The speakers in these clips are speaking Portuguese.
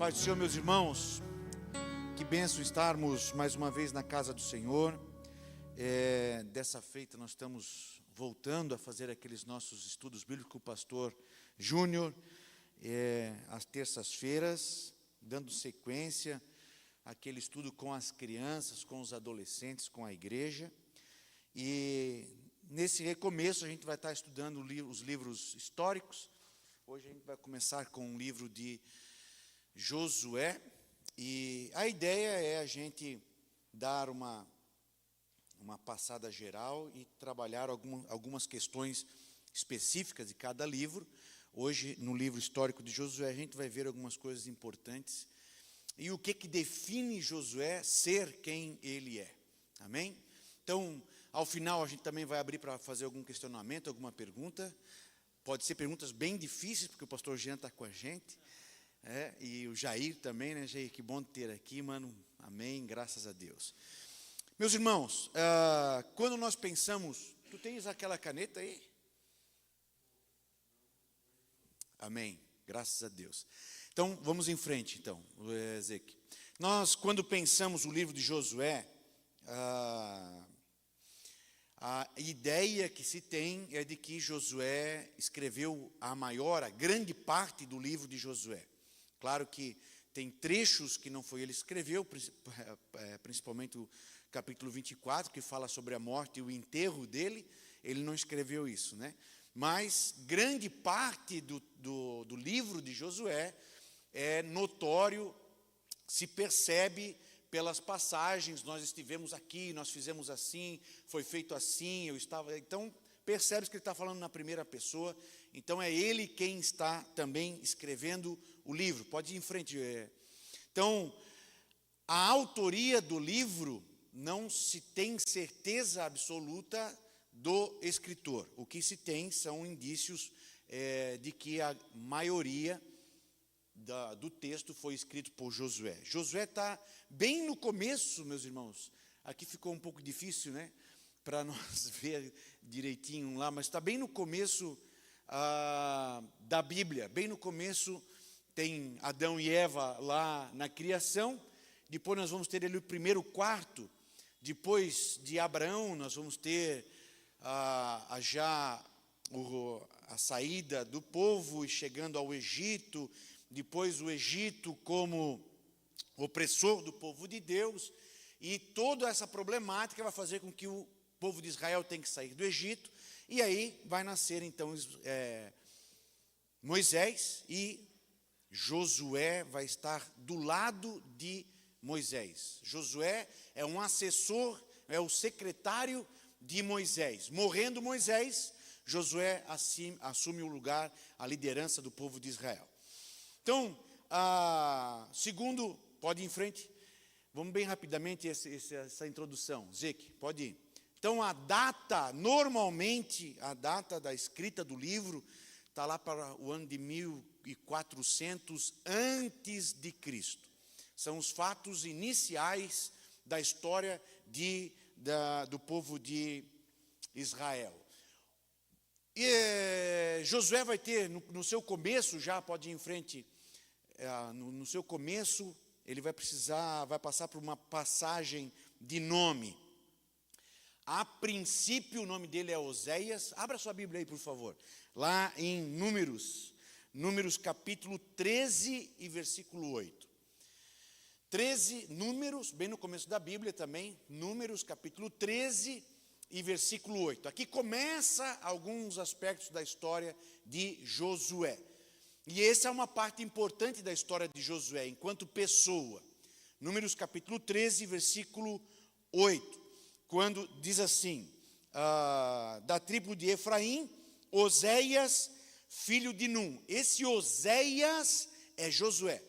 Paz do Senhor, meus irmãos, que bênção estarmos mais uma vez na casa do Senhor. Dessa feita nós estamos voltando a fazer aqueles nossos estudos bíblicos com o pastor Júnior, às terças-feiras, dando sequência àquele estudo com as crianças, com os adolescentes, com a igreja. E nesse recomeço a gente vai estar estudando os livros históricos. Hoje a gente vai começar com um livro de Josué, e a ideia é a gente dar uma passada geral e trabalhar algumas questões específicas de cada livro. Hoje, no livro histórico de Josué, a gente vai ver algumas coisas importantes e o que define Josué ser quem ele é. Amém? Então, ao final, a gente também vai abrir para fazer algum questionamento, alguma pergunta. Pode ser perguntas bem difíceis, porque o pastor Jean está com a gente. E o Jair também, né, Jair? Que bom ter aqui, mano. Amém, graças a Deus. Meus irmãos, quando nós pensamos... Tu tens aquela caneta aí? Amém, graças a Deus. Então, vamos em frente, então, Ezequiel. Nós, quando pensamos o livro de Josué, a ideia que se tem é de que Josué escreveu a grande parte do livro de Josué. Claro que tem trechos que não foi ele que escreveu, principalmente o capítulo 24, que fala sobre a morte e o enterro dele, ele não escreveu isso, né? Mas grande parte do livro de Josué é notório, se percebe pelas passagens, nós estivemos aqui, nós fizemos assim, foi feito assim, eu estava... Então, percebe-se que ele está falando na primeira pessoa, então é ele quem está também escrevendo o livro. Pode ir em frente. Então, a autoria do livro não se tem certeza absoluta do escritor. O que se tem são indícios de que a maioria do texto foi escrito por Josué. Josué está bem no começo, meus irmãos. Aqui ficou um pouco difícil, né, para nós ver direitinho lá, mas está bem no começo da Bíblia. Bem no começo tem Adão e Eva lá na criação. Depois nós vamos ter ali o primeiro quarto. Depois de Abraão nós vamos ter a saída do povo e chegando ao Egito. Depois o Egito como opressor do povo de Deus, e toda essa problemática vai fazer com que o povo de Israel tenha que sair do Egito, e aí vai nascer então Moisés, e Josué vai estar do lado de Moisés. Josué é um assessor, é o secretário de Moisés. Morrendo Moisés, Josué assume o lugar, a liderança do povo de Israel. Então, segundo, pode ir em frente, vamos bem rapidamente essa introdução. Zeque, pode ir. Então, normalmente, a data da escrita do livro está lá para o ano de 1400 antes de Cristo. São os fatos iniciais da história do povo de Israel. E Josué vai ter, no seu começo, já pode ir em frente, no seu começo, ele vai passar por uma passagem de nome. A princípio, o nome dele é Oséias. Abra sua Bíblia aí, por favor. Lá em Números capítulo 13 e versículo 8. 13, Números, bem no começo da Bíblia também, Números capítulo 13 e versículo 8. Aqui começa alguns aspectos da história de Josué. E essa é uma parte importante da história de Josué, enquanto pessoa. Números capítulo 13, versículo 8, quando diz assim, da tribo de Efraim, Oséias, filho de Num. Esse Oséias é Josué,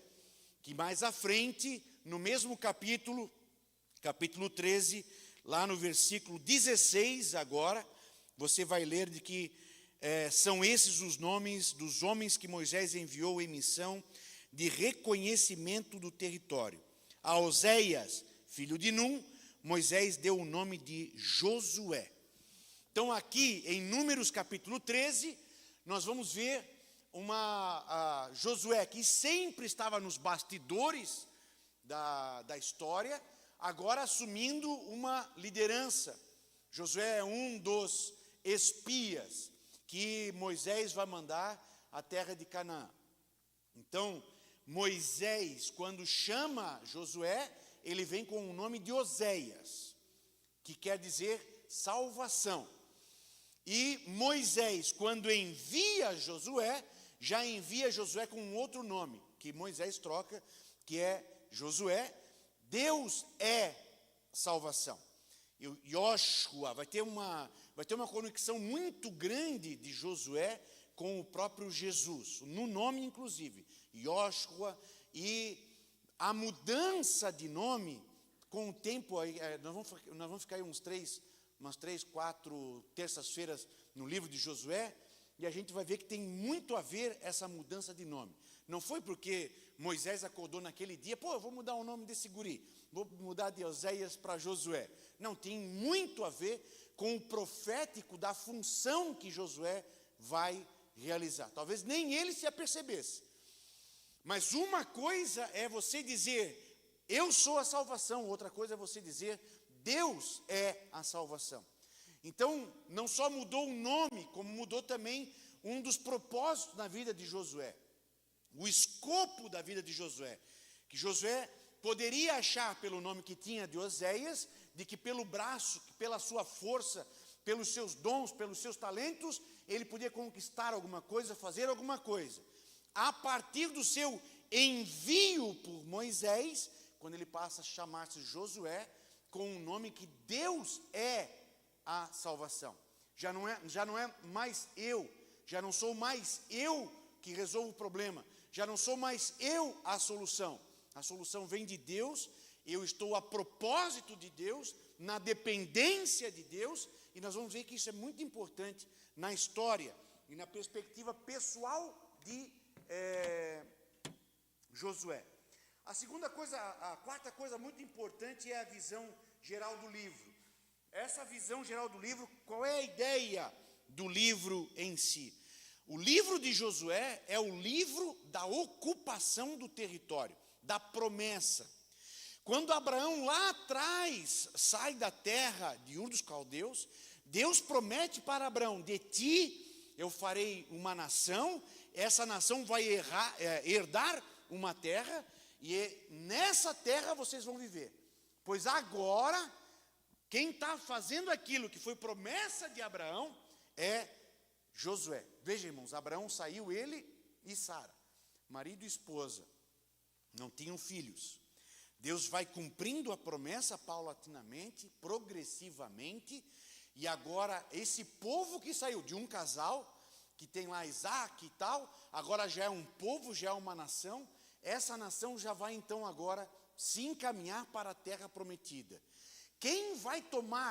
que mais à frente, no mesmo capítulo 13, lá no versículo 16 agora, você vai ler de que são esses os nomes dos homens que Moisés enviou em missão de reconhecimento do território. A Oséias, filho de Num, Moisés deu o nome de Josué. Então aqui em Números capítulo 13, nós vamos ver Josué, que sempre estava nos bastidores da história, agora assumindo uma liderança. Josué é um dos espias que Moisés vai mandar à terra de Canaã. Então, Moisés, quando chama Josué, ele vem com o nome de Oséias, que quer dizer salvação. E Moisés, quando envia Josué, já envia Josué com um outro nome, que Moisés troca, que é Josué. Deus é salvação. E Yoshua vai ter uma conexão muito grande de Josué com o próprio Jesus, no nome inclusive, Yoshua. E a mudança de nome, com o tempo, nós vamos ficar aí umas 3, 4 terças-feiras no livro de Josué, e a gente vai ver que tem muito a ver essa mudança de nome. Não foi porque Moisés acordou naquele dia, eu vou mudar o nome desse guri, vou mudar de Oséias para Josué. Não, tem muito a ver com o profético da função que Josué vai realizar. Talvez nem ele se apercebesse. Mas uma coisa é você dizer, eu sou a salvação, outra coisa é você dizer, Deus é a salvação. Então, não só mudou o nome, como mudou também um dos propósitos na vida de Josué. O escopo da vida de Josué. Que Josué poderia achar, pelo nome que tinha de Oséias, de que pelo braço, pela sua força, pelos seus dons, pelos seus talentos, ele podia conquistar alguma coisa, fazer alguma coisa. A partir do seu envio por Moisés, quando ele passa a chamar-se Josué, com o nome que Deus é a salvação. Já não é mais eu, já não sou mais eu que resolvo o problema, já não sou mais eu a solução. A solução vem de Deus, eu estou a propósito de Deus, na dependência de Deus, e nós vamos ver que isso é muito importante na história e na perspectiva pessoal de Josué. A quarta coisa muito importante é a visão geral do livro. Essa visão geral do livro, qual é a ideia do livro em si? O livro de Josué é o livro da ocupação do território, da promessa. Quando Abraão lá atrás sai da terra de Ur dos Caldeus, Deus promete para Abraão, de ti eu farei uma nação, essa nação vai herdar uma terra, e nessa terra vocês vão viver. Pois agora, quem está fazendo aquilo que foi promessa de Abraão é Josué. Veja, irmãos, Abraão saiu, ele e Sara, marido e esposa, não tinham filhos. Deus vai cumprindo a promessa paulatinamente, progressivamente, e agora esse povo que saiu de um casal, que tem lá Isaac e tal, agora já é um povo, já é uma nação. Essa nação já vai então agora se encaminhar para a terra prometida. Quem vai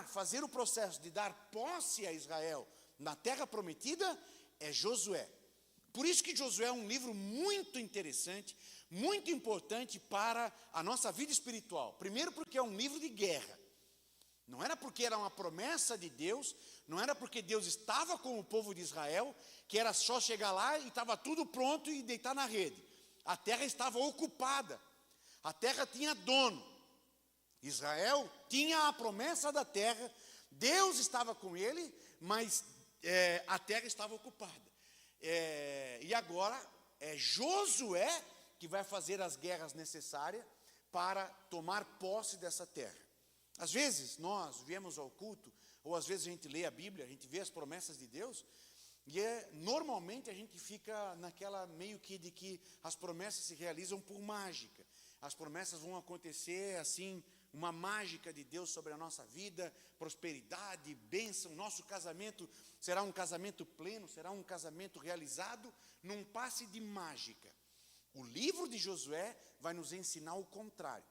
fazer o processo de dar posse a Israel na terra prometida é Josué. Por isso que Josué é um livro muito interessante, muito importante para a nossa vida espiritual. Primeiro porque é um livro de guerra. Não era porque era uma promessa de Deus, não era porque Deus estava com o povo de Israel, que era só chegar lá e estava tudo pronto e deitar na rede. A terra estava ocupada, a terra tinha dono. Israel tinha a promessa da terra, Deus estava com ele, mas a terra estava ocupada. E agora é Josué que vai fazer as guerras necessárias para tomar posse dessa terra. Às vezes nós viemos ao culto, ou às vezes a gente lê a Bíblia, a gente vê as promessas de Deus, e normalmente a gente fica naquela meio que de que as promessas se realizam por mágica. As promessas vão acontecer assim, uma mágica de Deus sobre a nossa vida, prosperidade, bênção. Nosso casamento será um casamento pleno, será um casamento realizado num passe de mágica. O livro de Josué vai nos ensinar o contrário.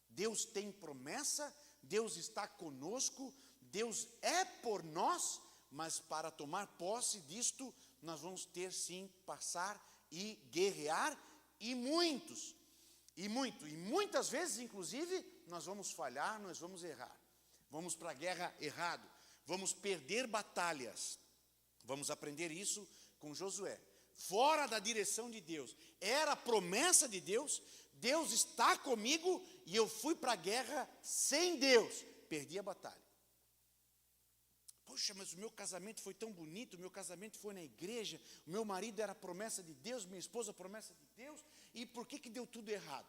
Deus tem promessa, Deus está conosco, Deus é por nós, mas para tomar posse disto, nós vamos ter sim, passar e guerrear, e muitas vezes, inclusive, nós vamos falhar, nós vamos errar. Vamos para a guerra errado, vamos perder batalhas. Vamos aprender isso com Josué. fora da direção de Deus. Era a promessa de Deus, Deus está comigo, e eu fui para a guerra sem Deus, perdi a batalha. Poxa, mas o meu casamento foi tão bonito, o meu casamento foi na igreja, o meu marido era a promessa de Deus, minha esposa a promessa de Deus, e por que deu tudo errado?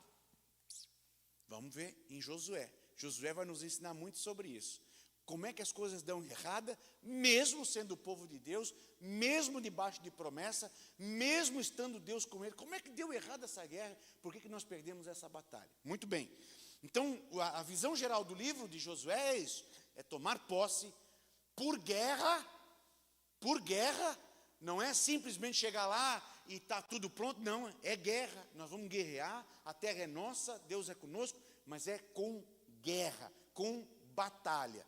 Vamos ver em Josué. Josué vai nos ensinar muito sobre isso. Como é que as coisas dão errada, mesmo sendo o povo de Deus, mesmo debaixo de promessa, mesmo estando Deus com ele. Como é que deu errado essa guerra? Por que nós perdemos essa batalha? Muito bem. Então, a visão geral do livro de Josué é isso, é tomar posse por guerra, não é simplesmente chegar lá e está tudo pronto, não, é guerra, nós vamos guerrear, a terra é nossa, Deus é conosco, mas é com guerra, com batalha.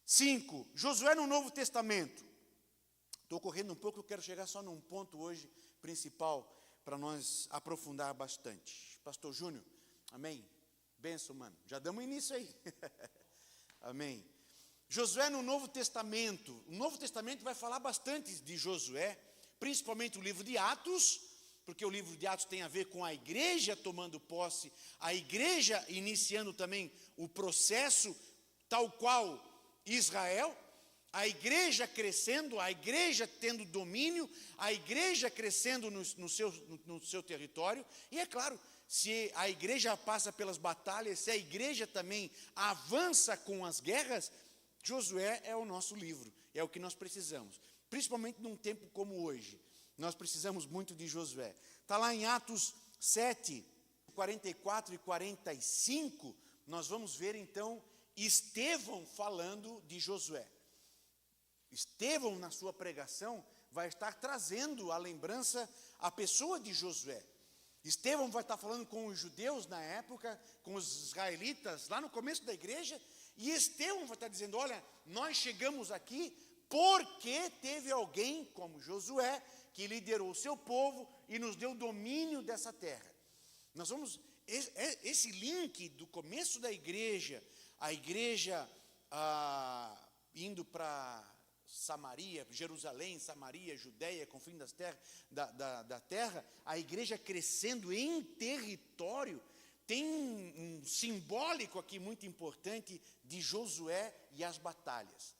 5, Josué no Novo Testamento. Estou correndo um pouco, eu quero chegar só num ponto hoje principal, para nós aprofundar bastante. Pastor Júnior, amém? Benção, mano, já damos início aí. Amém. Josué no Novo Testamento. O Novo Testamento vai falar bastante de Josué, principalmente o livro de Atos, porque o livro de Atos tem a ver com a igreja tomando posse, a igreja iniciando também o processo, tal qual Israel, a igreja crescendo, a igreja tendo domínio, a igreja crescendo no seu território, e é claro, se a igreja passa pelas batalhas, se a igreja também avança com as guerras, Josué é o nosso livro, é o que nós precisamos, principalmente num tempo como hoje, nós precisamos muito de Josué. Está lá em Atos 7, 44 e 45, nós vamos ver então Estevão falando de Josué. Estevão, na sua pregação, vai estar trazendo a lembrança, a pessoa de Josué. Estevão vai estar falando com os judeus na época, com os israelitas, lá no começo da igreja, e Estevão vai estar dizendo, olha, nós chegamos aqui porque teve alguém como Josué, que liderou o seu povo e nos deu domínio dessa terra. Nós vamos, esse link do começo da igreja, a igreja indo para Samaria, Jerusalém, Samaria, Judeia, confim das terras, da terra, a igreja crescendo em território, tem um simbólico aqui muito importante de Josué e as batalhas.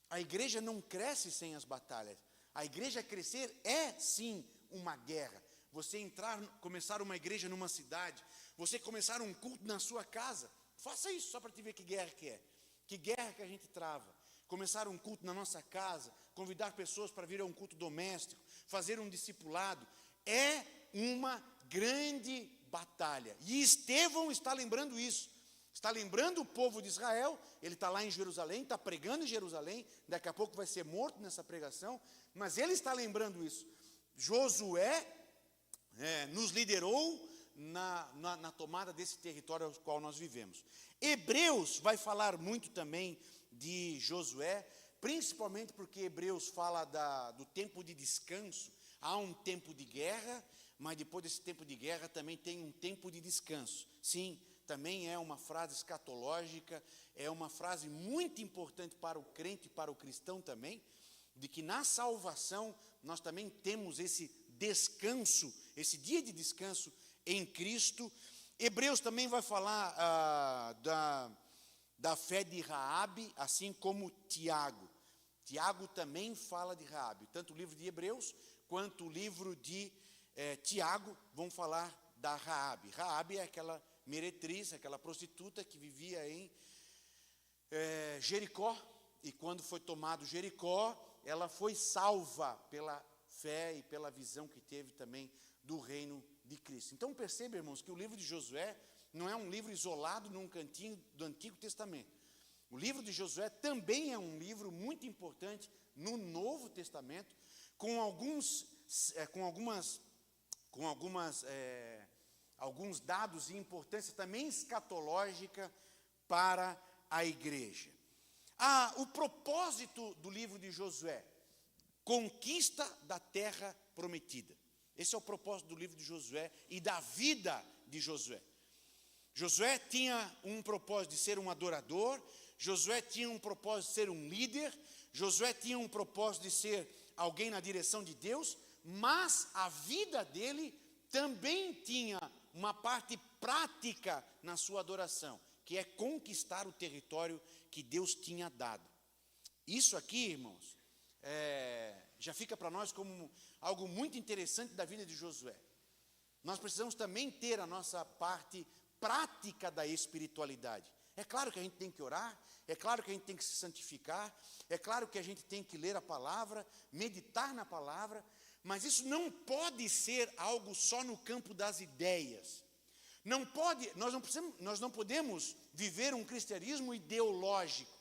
A igreja não cresce sem as batalhas. A igreja crescer é sim uma guerra. Você começar uma igreja numa cidade, você começar um culto na sua casa, faça isso só para te ver que guerra que é. Que guerra que a gente trava. Começar um culto na nossa casa, convidar pessoas para vir a um culto doméstico, fazer um discipulado, é uma grande batalha. E Estevão está lembrando isso. Está lembrando o povo de Israel, ele está lá em Jerusalém, está pregando em Jerusalém, daqui a pouco vai ser morto nessa pregação, mas ele está lembrando isso. Josué nos liderou na tomada desse território ao qual nós vivemos. Hebreus vai falar muito também de Josué, principalmente porque Hebreus fala do tempo de descanso. Há um tempo de guerra, mas depois desse tempo de guerra também tem um tempo de descanso. Sim, também é uma frase escatológica, é uma frase muito importante para o crente e para o cristão também, de que na salvação nós também temos esse descanso, esse dia de descanso em Cristo. Hebreus também vai falar da fé de Raabe, assim como Tiago. Tiago também fala de Raabe. Tanto o livro de Hebreus quanto o livro de Tiago vão falar da Raabe. Raabe é aquela meretriz, aquela prostituta que vivia em Jericó. E quando foi tomado Jericó, ela foi salva pela fé e pela visão que teve também do reino de Cristo. Então perceba, irmãos, que o livro de Josué não é um livro isolado num cantinho do Antigo Testamento. O livro de Josué também é um livro muito importante no Novo Testamento, com alguns dados e importância também escatológica para a igreja. O propósito do livro de Josué, conquista da terra prometida. Esse é o propósito do livro de Josué e da vida de Josué. Josué tinha um propósito de ser um adorador, Josué tinha um propósito de ser um líder, Josué tinha um propósito de ser alguém na direção de Deus, mas a vida dele também tinha uma parte prática na sua adoração, que é conquistar o território que Deus tinha dado. Isso aqui, irmãos, já fica para nós como algo muito interessante da vida de Josué. Nós precisamos também ter a nossa parte prática da espiritualidade. É claro que a gente tem que orar, é claro que a gente tem que se santificar, é claro que a gente tem que ler a palavra, meditar na palavra, mas isso não pode ser algo só no campo das ideias. Nós não podemos viver um cristianismo ideológico.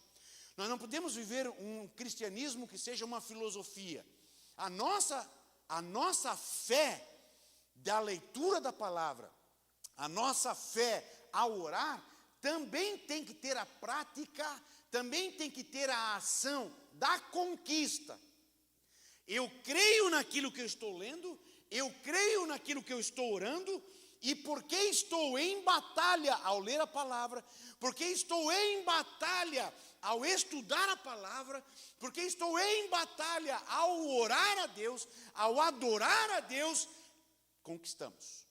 Nós não podemos viver um cristianismo que seja uma filosofia. A nossa fé da leitura da palavra, a nossa fé ao orar, também tem que ter a prática, também tem que ter a ação da conquista. Eu creio naquilo que eu estou lendo, eu creio naquilo que eu estou orando, e porque estou em batalha ao ler a palavra, porque estou em batalha ao estudar a palavra, porque estou em batalha ao orar a Deus, ao adorar a Deus, conquistamos.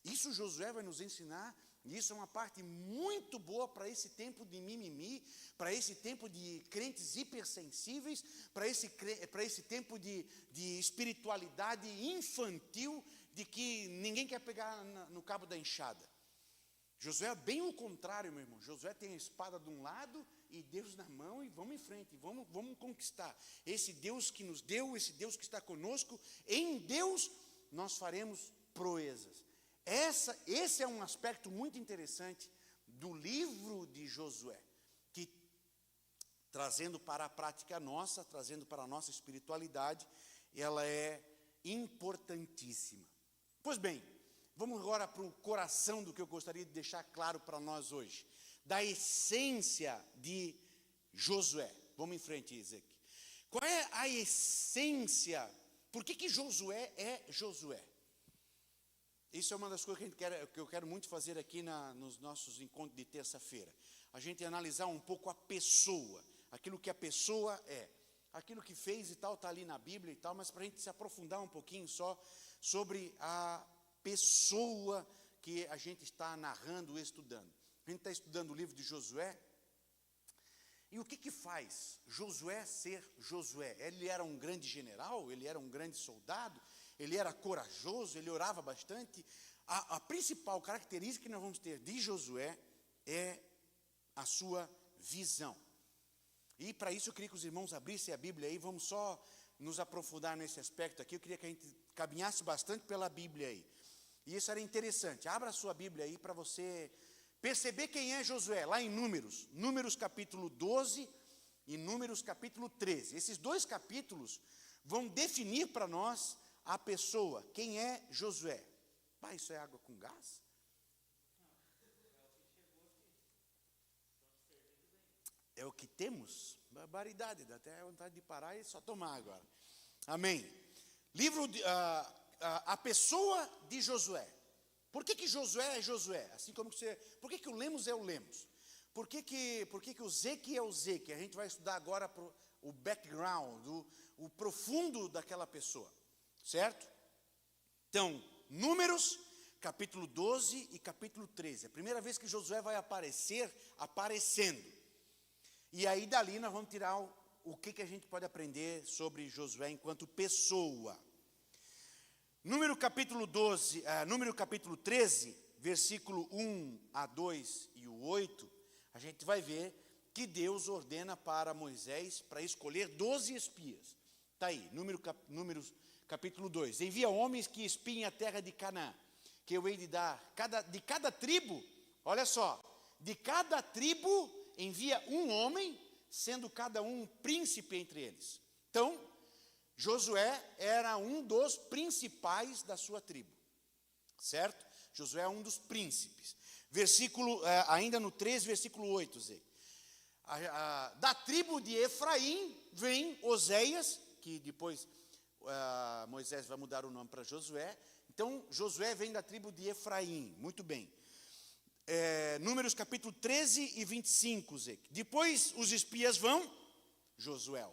Isso Josué vai nos ensinar, e isso é uma parte muito boa para esse tempo de mimimi, para esse tempo de crentes hipersensíveis, para esse tempo de espiritualidade infantil, de que ninguém quer pegar no cabo da enxada. Josué é bem o contrário, meu irmão. Josué tem a espada de um lado e Deus na mão, e vamos em frente, vamos conquistar. Esse Deus que nos deu, esse Deus que está conosco, em Deus nós faremos proezas. Esse é um aspecto muito interessante do livro de Josué, que, trazendo para a prática nossa, trazendo para a nossa espiritualidade, ela é importantíssima. Pois bem, vamos agora para o coração do que eu gostaria de deixar claro para nós hoje, da essência de Josué. Vamos em frente, Isaac. Qual é a essência? Por que Josué é Josué? Isso é uma das coisas que eu quero muito fazer aqui nos nossos encontros de terça-feira. A gente analisar um pouco a pessoa, aquilo que a pessoa é. Aquilo que fez e tal está ali na Bíblia e tal, mas para a gente se aprofundar um pouquinho só sobre a pessoa que a gente está narrando e estudando. A gente está estudando o livro de Josué. E o que faz Josué ser Josué? Ele era um grande general, ele era um grande soldado, ele era corajoso, ele orava bastante. A principal característica que nós vamos ter de Josué é a sua visão. E para isso eu queria que os irmãos abrissem a Bíblia aí, vamos só nos aprofundar nesse aspecto aqui. Eu queria que a gente caminhasse bastante pela Bíblia aí. E isso era interessante. Abra a sua Bíblia aí para você perceber quem é Josué, lá em Números capítulo 12 e Números capítulo 13. Esses dois capítulos vão definir para nós a pessoa, quem é Josué. Pai, isso é água com gás? É o que temos? Barbaridade, dá até vontade de parar e só tomar agora. Amém. A pessoa de Josué. Por que Josué é Josué? Assim como por que o Lemos é o Lemos? Por que o Zeque é o Zeque? A gente vai estudar agora o background, o profundo daquela pessoa. Certo? Então, Números, capítulo 12 e capítulo 13. A primeira vez que Josué vai aparecer, aparecendo. E aí dali nós vamos tirar o que a gente pode aprender sobre Josué enquanto pessoa. Número capítulo 13, versículo 1 a 2 e o 8, a gente vai ver que Deus ordena para Moisés para escolher 12 espias. Está aí, Números capítulo 2. Envia homens que espiem a terra de Canaã, que eu hei de dar, de cada tribo, olha só, de cada tribo envia um homem, sendo cada um príncipe entre eles. Então, Josué era um dos principais da sua tribo, certo? Josué é um dos príncipes. Ainda no 13, versículo 8, Zé. Da tribo de Efraim vem Oséias, que depois Moisés vai mudar o nome para Josué. Então, Josué vem da tribo de Efraim, muito bem. Números capítulo 13 e 25, Zé. Depois os espias vão, Josué.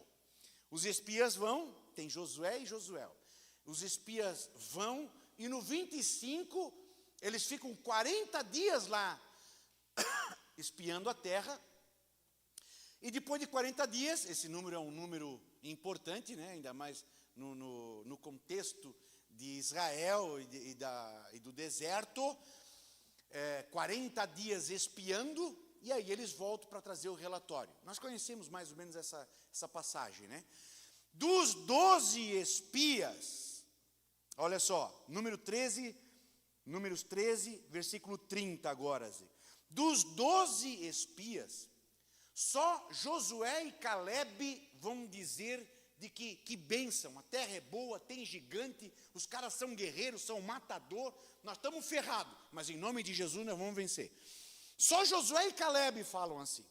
Os espias vão, tem Josué e Josué. os espias vão, e no 25, eles ficam 40 dias lá, espiando a terra. E depois de 40 dias, esse número é um número importante, né? Ainda mais no contexto de Israel e do deserto, 40 dias espiando, e aí eles voltam para trazer o relatório. Nós conhecemos mais ou menos essa passagem, né? Dos 12 espias, olha só, Números 13, versículo 30 agora. Dos 12 espias, só Josué e Calebe vão dizer de que bênção, a terra é boa, tem gigante, os caras são guerreiros, são matador, nós estamos ferrados, mas em nome de Jesus nós vamos vencer. Só Josué e Calebe falam assim.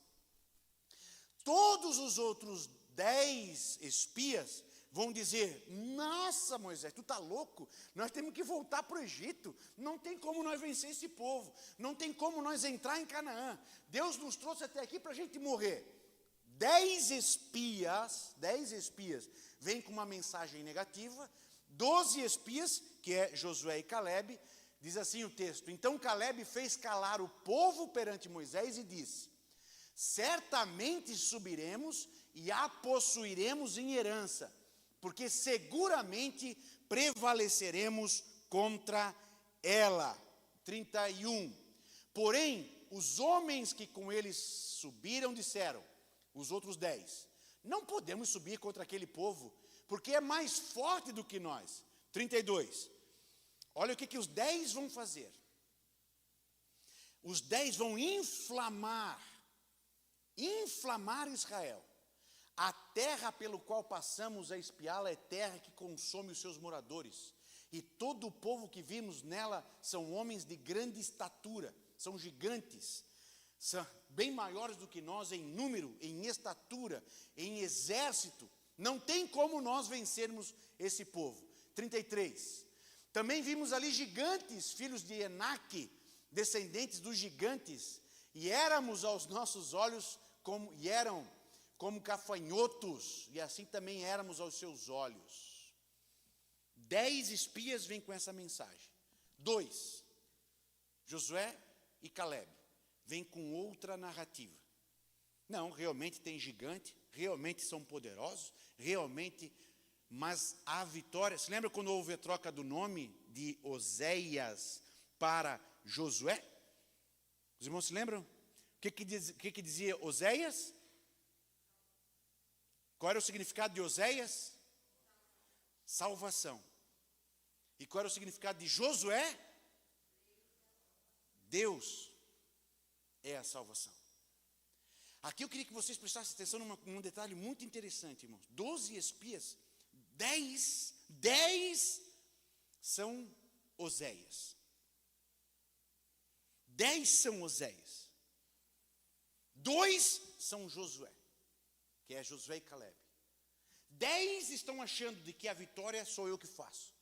Todos os outros 10 espias vão dizer: nossa, Moisés, tu está louco? Nós temos que voltar para o Egito. Não tem como nós vencer esse povo. Não tem como nós entrar em Canaã. Deus nos trouxe até aqui para a gente morrer. 10 espias vêm com uma mensagem negativa. 12 espias, que é Josué e Calebe, diz assim o texto: então Calebe fez calar o povo perante Moisés e disse: certamente subiremos e a possuiremos em herança, porque seguramente prevaleceremos contra ela. 31. Porém, os homens que com eles subiram disseram, os outros 10, não podemos subir contra aquele povo, porque é mais forte do que nós. 32. Olha o que os 10 vão fazer. Os 10 vão inflamar Israel. A terra pelo qual passamos a espiá-la é terra que consome os seus moradores. E todo o povo que vimos nela são homens de grande estatura, são gigantes, são bem maiores do que nós em número, em estatura, em exército. Não tem como nós vencermos esse povo. 33. Também vimos ali gigantes, filhos de Enaque, descendentes dos gigantes, e éramos aos nossos olhos como gafanhotos, e assim também éramos aos seus olhos. 10 espias vêm com essa mensagem. 2, Josué e Calebe, vêm com outra narrativa. Não, realmente tem gigante, realmente são poderosos, realmente, mas a vitória... Se lembra quando houve a troca do nome de Oséias para Josué? Os irmãos se lembram? O que dizia Oséias? Qual era o significado de Oséias? Salvação. E qual era o significado de Josué? Deus é a salvação. Aqui eu queria que vocês prestassem atenção num detalhe muito interessante, irmãos. 12 espias, 10 são Oséias. 10 são Oséias. 2 são Josué, que é Josué e Calebe. 10 estão achando de que a vitória sou eu que faço.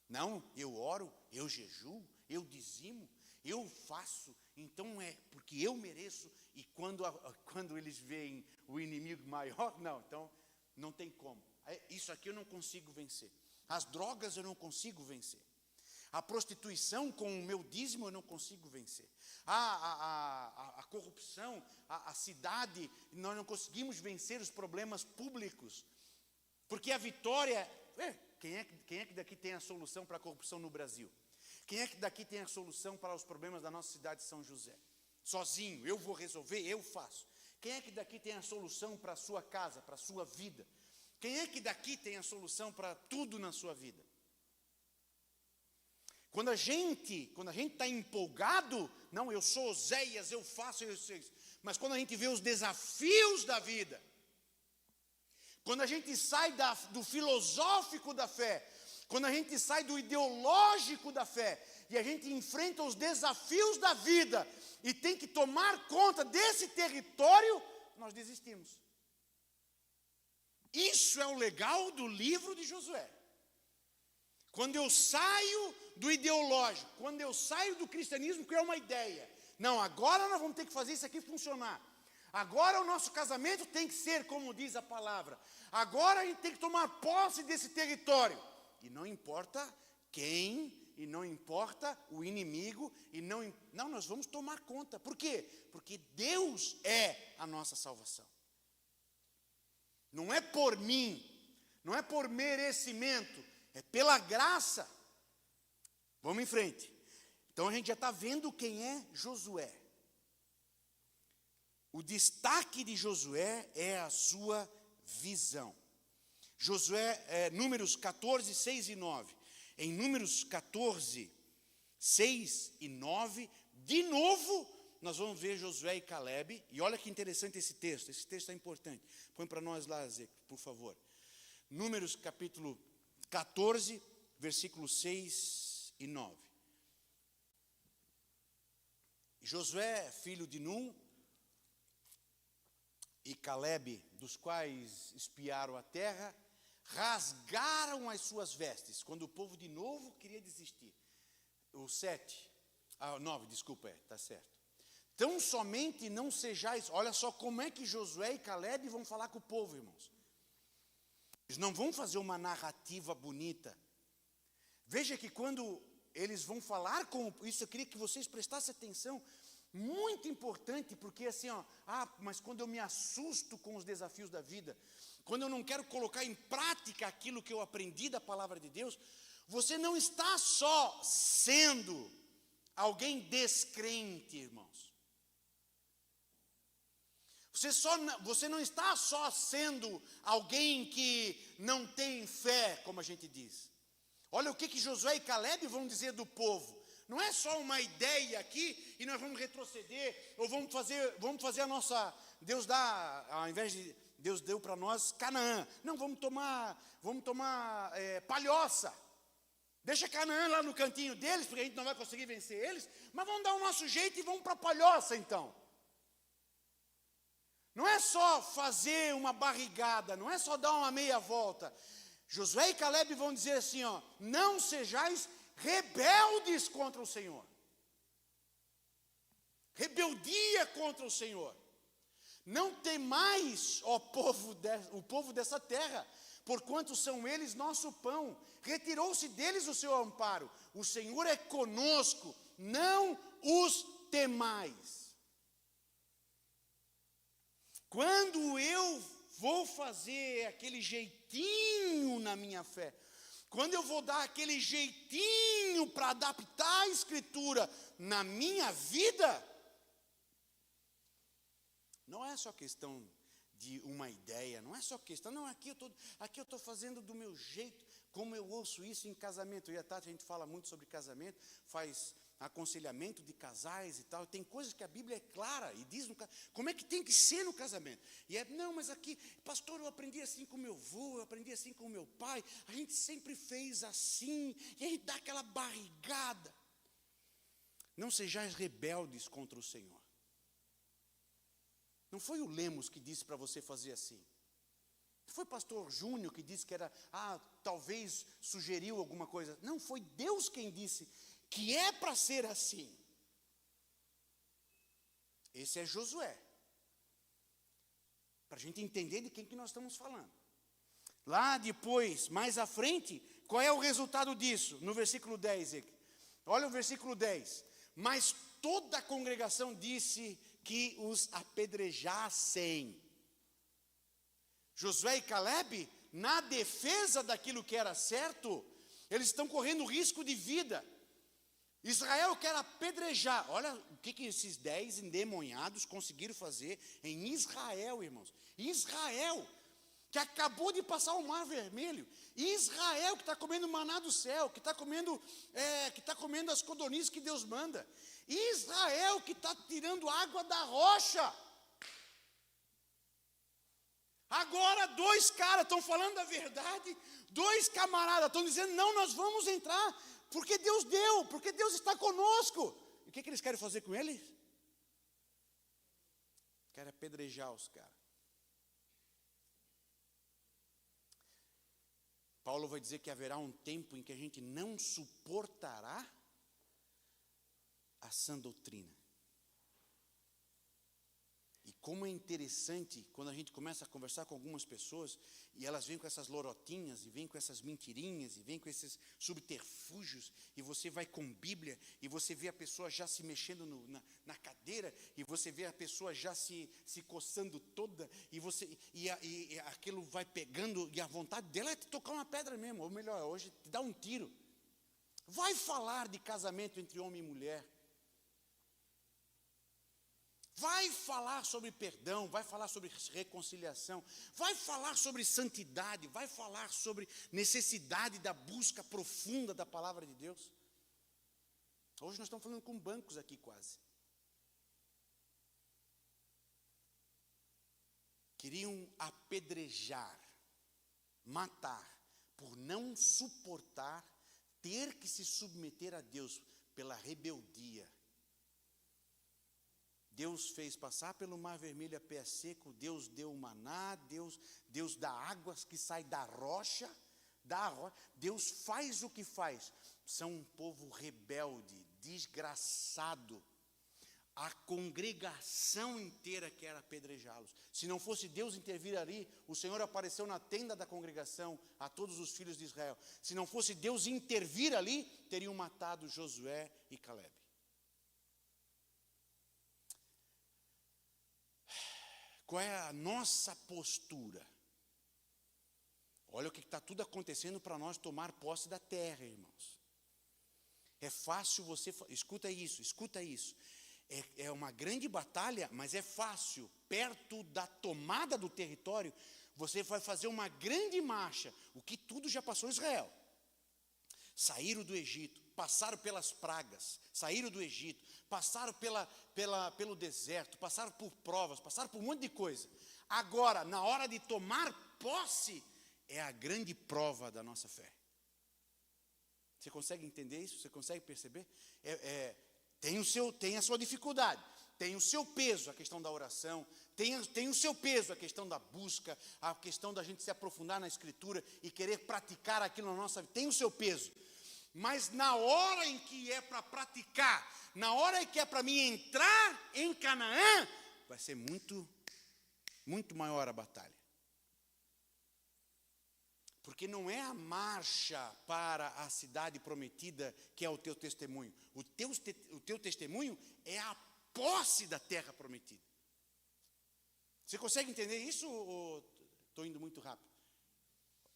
Não, eu oro, eu jejuo, eu dizimo, eu faço, então é porque eu mereço. E quando eles veem o inimigo maior, não, então não tem como. Isso aqui eu não consigo vencer. As drogas eu não consigo vencer. A prostituição com o meu dízimo eu não consigo vencer. A corrupção, a cidade, nós não conseguimos vencer os problemas públicos. Porque a vitória... Quem é que daqui tem a solução para a corrupção no Brasil? Quem é que daqui tem a solução para os problemas da nossa cidade de São José? Sozinho, eu vou resolver, eu faço. Quem é que daqui tem a solução para a sua casa, para a sua vida? Quem é que daqui tem a solução para tudo na sua vida? Quando a gente está empolgado, não, eu sou Oséias, eu faço, eu sei. Mas quando a gente vê os desafios da vida, quando a gente sai do filosófico da fé, quando a gente sai do ideológico da fé, e a gente enfrenta os desafios da vida, e tem que tomar conta desse território, nós desistimos. Isso é o legal do livro de Josué. Quando eu saio do ideológico, quando eu saio do cristianismo, que é uma ideia. Não, agora nós vamos ter que fazer isso aqui funcionar. Agora o nosso casamento tem que ser como diz a palavra. Agora a gente tem que tomar posse desse território. e não importa quem, e não importa o inimigo, não, nós vamos tomar conta. Por quê? Porque Deus é a nossa salvação. Não é por mim, não é por merecimento, é pela graça. Vamos em frente. Então a gente já está vendo quem é Josué. O destaque de Josué é a sua visão. Josué, Números 14, 6 e 9. Em Números 14, 6 e 9, de novo, nós vamos ver Josué e Caleb. E olha que interessante esse texto é importante. Põe para nós lá, Zé, por favor. Números capítulo 14, versículos 6 e 9. Josué, filho de Num, e Caleb, dos quais espiaram a terra, rasgaram as suas vestes, quando o povo de novo queria desistir. O 9, desculpa, está certo. Tão somente não sejais, olha só como é que Josué e Caleb vão falar com o povo, irmãos. Eles não vão fazer uma narrativa bonita. Veja que quando eles vão falar com isso, eu queria que vocês prestassem atenção, muito importante, porque assim, mas quando eu me assusto com os desafios da vida, quando eu não quero colocar em prática aquilo que eu aprendi da palavra de Deus, você não está só sendo alguém descrente, irmãos. Você não está só sendo alguém que não tem fé, como a gente diz. Olha o que Josué e Caleb vão dizer do povo. Não é só uma ideia aqui e nós vamos retroceder, ou vamos fazer a nossa, Deus dá, ao invés de, Deus deu para nós Canaã. Não, vamos tomar Palhoça. Deixa Canaã lá no cantinho deles, porque a gente não vai conseguir vencer eles, mas vamos dar o nosso jeito e vamos para Palhoça então. Não é só fazer uma barrigada, não é só dar uma meia volta. Josué e Caleb vão dizer assim, não sejais rebeldes contra o Senhor. Rebeldia contra o Senhor. Não temais, ó o povo dessa terra, porquanto são eles nosso pão. Retirou-se deles o seu amparo. O Senhor é conosco, não os temais. Quando eu vou fazer aquele jeitinho na minha fé, quando eu vou dar aquele jeitinho para adaptar a Escritura na minha vida, não é só questão de uma ideia, não é só questão, não, aqui eu estou fazendo do meu jeito, como eu ouço isso em casamento. E à tarde a gente fala muito sobre casamento, faz aconselhamento de casais e tal, tem coisas que a Bíblia é clara e diz como é que tem que ser no casamento. E não, mas aqui, pastor, eu aprendi assim com meu avô, eu aprendi assim com meu pai, a gente sempre fez assim, e aí dá aquela barrigada. Não sejais rebeldes contra o Senhor. Não foi o Lemos que disse para você fazer assim. Não foi o pastor Júnior que disse que era, talvez sugeriu alguma coisa. Não, foi Deus quem disse que é para ser assim. Esse é Josué. Para a gente entender de quem que nós estamos falando. Lá depois, mais à frente, qual é o resultado disso? No versículo 10. Olha o versículo 10. Mas toda a congregação disse que os apedrejassem. Josué e Caleb, na defesa daquilo que era certo, eles estão correndo risco de vida. Israel quer apedrejar. Olha o que esses 10 endemoniados conseguiram fazer em Israel, irmãos. Israel, que acabou de passar o Mar Vermelho. Israel, que está comendo maná do céu, que está comendo as codornizes que Deus manda. Israel, que está tirando água da rocha. Agora 2 caras estão falando a verdade, 2 camaradas estão dizendo, não, nós vamos entrar, porque Deus deu, porque Deus está conosco. E o que eles querem fazer com eles? Querem apedrejar os caras. Paulo vai dizer que haverá um tempo em que a gente não suportará a sã doutrina. E como é interessante quando a gente começa a conversar com algumas pessoas e elas vêm com essas lorotinhas, e vêm com essas mentirinhas, e vêm com esses subterfúgios, e você vai com Bíblia, e você vê a pessoa já se mexendo na cadeira, e você vê a pessoa já se coçando toda, e aquilo vai pegando, e a vontade dela é te tocar uma pedra mesmo, ou melhor, hoje te dar um tiro. Vai falar de casamento entre homem e mulher. Vai falar sobre perdão, vai falar sobre reconciliação, vai falar sobre santidade, vai falar sobre necessidade da busca profunda da palavra de Deus. Hoje nós estamos falando com bancos aqui quase. Queriam apedrejar, matar, por não suportar ter que se submeter a Deus pela rebeldia. Deus fez passar pelo mar vermelho a pé seco, Deus deu o maná, Deus dá águas que saem da rocha, Deus faz o que faz. São um povo rebelde, desgraçado. A congregação inteira quer apedrejá-los. Se não fosse Deus intervir ali, o Senhor apareceu na tenda da congregação a todos os filhos de Israel. Se não fosse Deus intervir ali, teriam matado Josué e Caleb. Qual é a nossa postura? Olha o que está tudo acontecendo para nós tomar posse da terra, irmãos. É fácil você... Escuta isso. É uma grande batalha, mas é fácil. Perto da tomada do território, você vai fazer uma grande marcha. O que tudo já passou em Israel. Saíram do Egito, passaram pelas pragas, saíram do Egito, passaram pelo deserto, passaram por provas, passaram por um monte de coisa. Agora, na hora de tomar posse, é a grande prova da nossa fé. Você consegue entender isso? Você consegue perceber? Tem a sua dificuldade, tem o seu peso, a questão da oração, tem o seu peso, a questão da busca, a questão da gente se aprofundar na Escritura e querer praticar aquilo na nossa vida, tem o seu peso. Mas na hora em que é para praticar, na hora em que é para mim entrar em Canaã, vai ser muito, muito maior a batalha. Porque não é a marcha para a cidade prometida que é o teu testemunho. O teu testemunho é a posse da terra prometida. Você consegue entender isso ou estou indo muito rápido?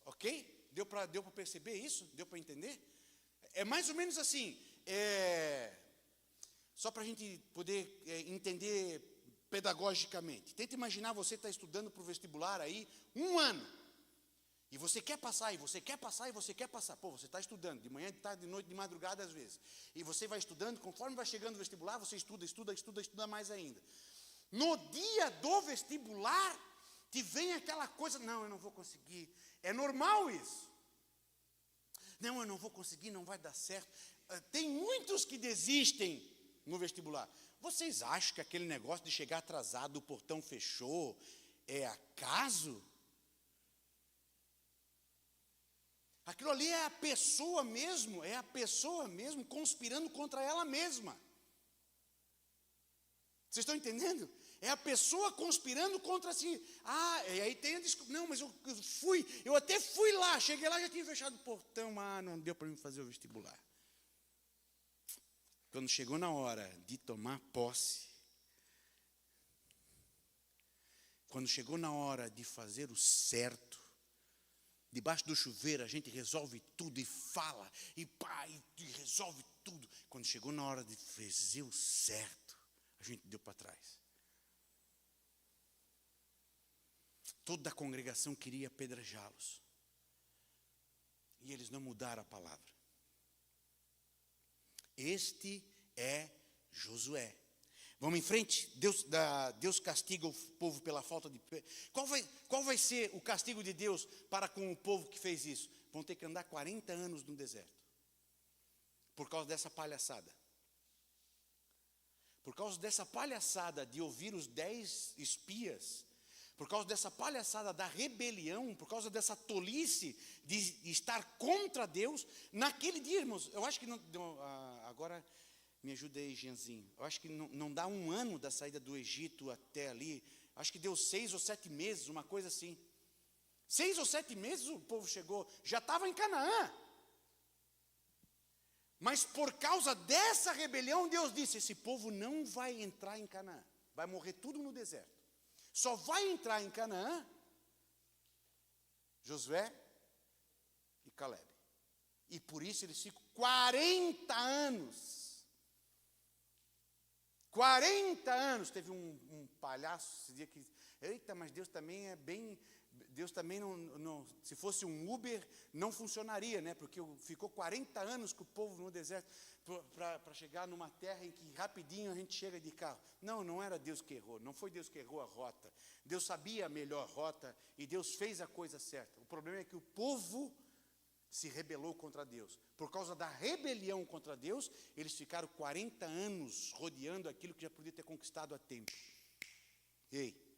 Ok? Deu para perceber isso? Deu para entender? É mais ou menos assim, só para a gente poder entender pedagogicamente. Tenta imaginar você está estudando para o vestibular aí 1 ano. E você quer passar, e você quer passar, e você quer passar. Pô, você está estudando, de manhã, de tarde, de noite, de madrugada às vezes. E você vai estudando, conforme vai chegando no vestibular, você estuda mais ainda. No dia do vestibular, te vem aquela coisa, não, eu não vou conseguir. É normal isso. Não, eu não vou conseguir, não vai dar certo. Tem muitos que desistem no vestibular. Vocês acham que aquele negócio de chegar atrasado, o portão fechou, é acaso? Aquilo ali é a pessoa mesmo conspirando contra ela mesma. Vocês estão entendendo? É a pessoa conspirando contra si. E aí tem a desculpa. Não, mas eu até fui lá, cheguei lá, já tinha fechado o portão. Não deu para mim fazer o vestibular. Quando chegou na hora de tomar posse, quando chegou na hora de fazer o certo, debaixo do chuveiro a gente resolve tudo e fala, e resolve tudo. Quando chegou na hora de fazer o certo, a gente deu para trás. Toda a congregação queria apedrejá-los. E eles não mudaram a palavra. Este é Josué. Vamos em frente? Deus castiga o povo pela falta de... Qual vai ser o castigo de Deus para com o povo que fez isso? Vão ter que andar 40 anos no deserto. Por causa dessa palhaçada. Por causa dessa palhaçada de ouvir os 10 espias. Por causa dessa palhaçada da rebelião. Por causa dessa tolice de estar contra Deus. Naquele dia, irmãos, eu acho que agora... Me ajuda aí, Jeanzinho. Eu acho que não dá 1 ano da saída do Egito até ali, Acho que deu 6 ou 7 meses, uma coisa assim. 6 ou 7 meses o povo chegou, já estava em Canaã. Mas por causa dessa rebelião, Deus disse: esse povo não vai entrar em Canaã, vai morrer tudo no deserto. Só vai entrar em Canaã Josué e Caleb. E por isso eles ficam 40 anos. 40 anos. Teve um palhaço esse dia que, eita, mas Deus também é bem... Deus também não, se fosse um Uber, não funcionaria, né? Porque ficou 40 anos com o povo no deserto para chegar numa terra em que rapidinho a gente chega de carro. Não era Deus que errou, não foi Deus que errou a rota. Deus sabia a melhor rota e Deus fez a coisa certa. O problema é que o povo se rebelou contra Deus. Por causa da rebelião contra Deus, eles ficaram 40 anos rodeando aquilo que já podia ter conquistado a tempo. Ei!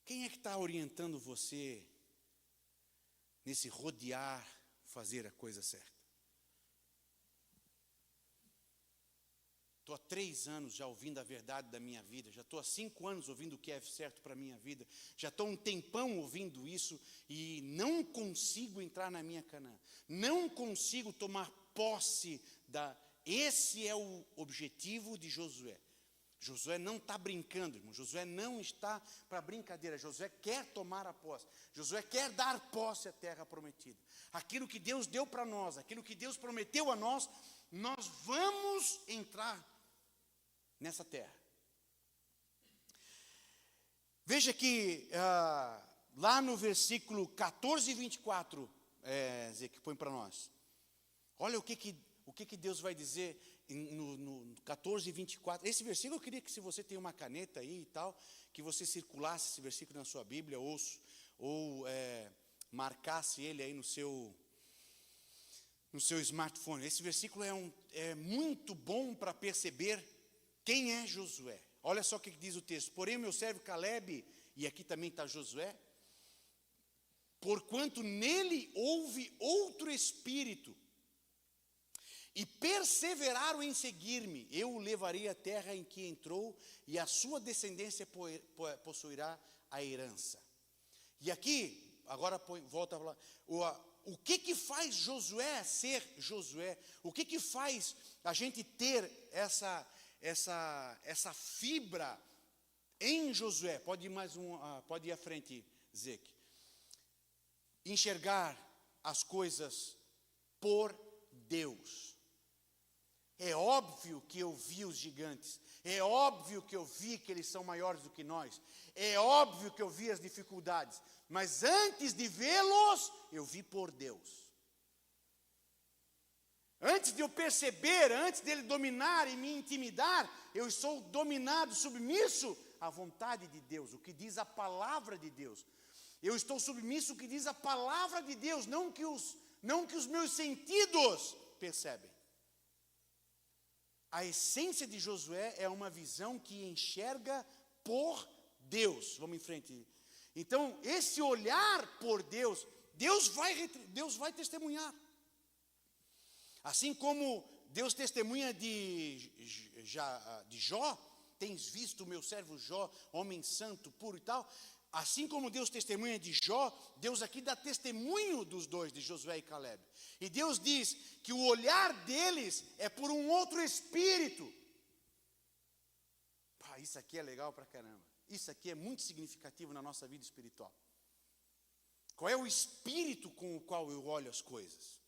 Quem é que está orientando você nesse rodear, fazer a coisa certa? Estou há 3 anos já ouvindo a verdade da minha vida, já estou há 5 anos ouvindo o que é certo para a minha vida, já estou um tempão ouvindo isso e não consigo entrar na minha Canaã, não consigo tomar posse da... Esse é o objetivo de Josué. Josué não está brincando, irmão. Josué não está para brincadeira. Josué quer tomar a posse. Josué quer dar posse à terra prometida. Aquilo que Deus deu para nós, aquilo que Deus prometeu a nós, nós vamos entrar nessa terra. Veja que lá no versículo 14 e 24, Zé, que põe para nós. Olha o que Deus vai dizer no 14 e 24, esse versículo eu queria que, se você tem uma caneta aí e tal, que você circulasse esse versículo na sua Bíblia, ou marcasse ele aí no seu smartphone. Esse versículo é muito bom para perceber quem é Josué. Olha só o que diz o texto: porém o meu servo Caleb, e aqui também está Josué, porquanto nele houve outro espírito, e perseveraram em seguir-me, eu o levarei à terra em que entrou, e a sua descendência possuirá a herança. E aqui, agora volta a falar, o que faz Josué ser Josué? O que faz a gente ter essa fibra em Josué? Pode ir à frente, Zeque. Enxergar as coisas por Deus. É óbvio que eu vi os gigantes, é óbvio que eu vi que eles são maiores do que nós, é óbvio que eu vi as dificuldades, mas antes de vê-los, eu vi por Deus. Antes de eu perceber, antes dele dominar e me intimidar, eu sou dominado, submisso à vontade de Deus, o que diz a palavra de Deus. Eu estou submisso ao que diz a palavra de Deus, não que os meus sentidos percebem. A essência de Josué é uma visão que enxerga por Deus. Vamos em frente. Então, esse olhar por Deus, Deus vai testemunhar. Assim como Deus testemunha de Jó, tens visto o meu servo Jó, homem santo, puro e tal. Assim como Deus testemunha de Jó, Deus aqui dá testemunho dos dois, de Josué e Caleb. E Deus diz que o olhar deles é por um outro espírito. Isso aqui é legal pra caramba. Isso aqui é muito significativo na nossa vida espiritual. Qual é o espírito com o qual eu olho as coisas?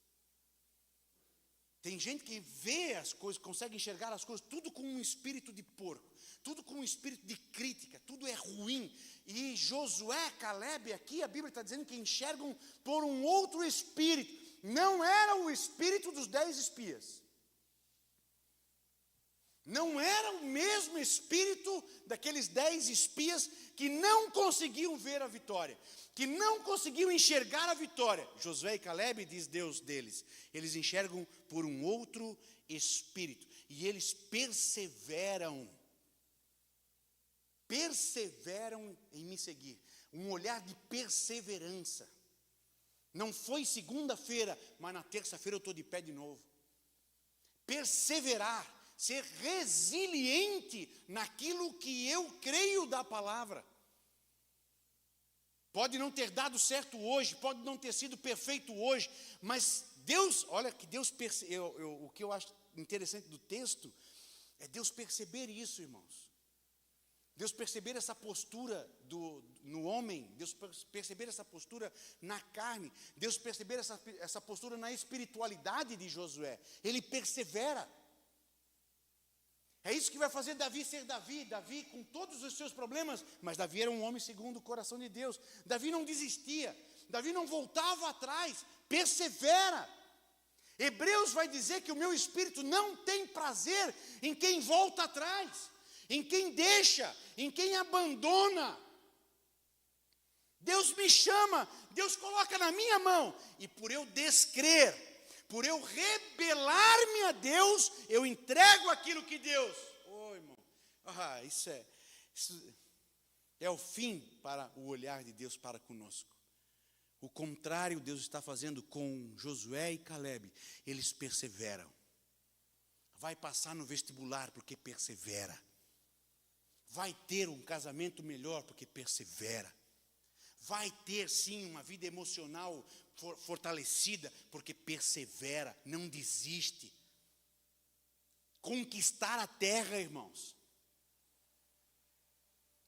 Tem gente que vê as coisas, consegue enxergar as coisas, tudo com um espírito de porco, tudo com um espírito de crítica, tudo é ruim. E Josué, Caleb, aqui a Bíblia está dizendo que enxergam por um outro espírito. Não era o espírito dos 10 espias. Não era o mesmo espírito daqueles 10 espias que não conseguiam ver a vitória, que não conseguiam enxergar a vitória. Josué e Caleb, diz Deus deles, eles enxergam por um outro espírito. E eles perseveram em me seguir. Um olhar de perseverança. Não foi segunda-feira, mas na terça-feira eu estou de pé de novo. Perseverar. ser resiliente naquilo que eu creio da palavra. Pode não ter dado certo hoje, pode não ter sido perfeito hoje, mas Deus, olha que Deus o que eu acho interessante do texto é Deus perceber isso, irmãos. Deus perceber essa postura no homem, Deus perceber essa postura na carne, Deus perceber essa postura na espiritualidade de Josué. Ele persevera. É isso que vai fazer Davi ser Davi. Davi com todos os seus problemas, mas Davi era um homem segundo o coração de Deus. Davi não desistia, Davi não voltava atrás, persevera. Hebreus vai dizer que o meu espírito não tem prazer em quem volta atrás, em quem deixa, em quem abandona. Deus me chama, Deus coloca na minha mão, e por eu descrer, por eu rebelar-me a Deus, eu entrego aquilo que Deus... irmão, isso é o fim para o olhar de Deus para conosco. O contrário Deus está fazendo com Josué e Calebe. Eles perseveram. Vai passar no vestibular porque persevera. Vai ter um casamento melhor porque persevera. Vai ter sim uma vida emocional fortalecida porque persevera, não desiste. Conquistar a terra, irmãos.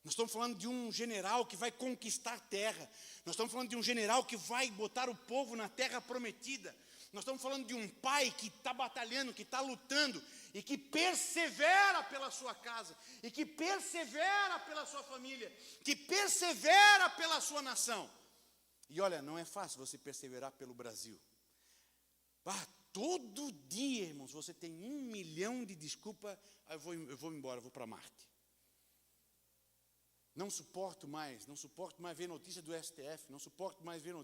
Nós estamos falando de um general que vai conquistar a terra. Nós estamos falando de um general que vai botar o povo na terra prometida. Nós estamos falando de um pai que está batalhando, que está lutando e que persevera pela sua casa, e que persevera pela sua família, que persevera pela sua nação. E olha, não é fácil você perseverar pelo Brasil. Todo dia, irmãos, você tem 1 milhão de desculpas. Eu vou embora, vou para Marte. Não suporto mais ver notícia do STF, não suporto mais ver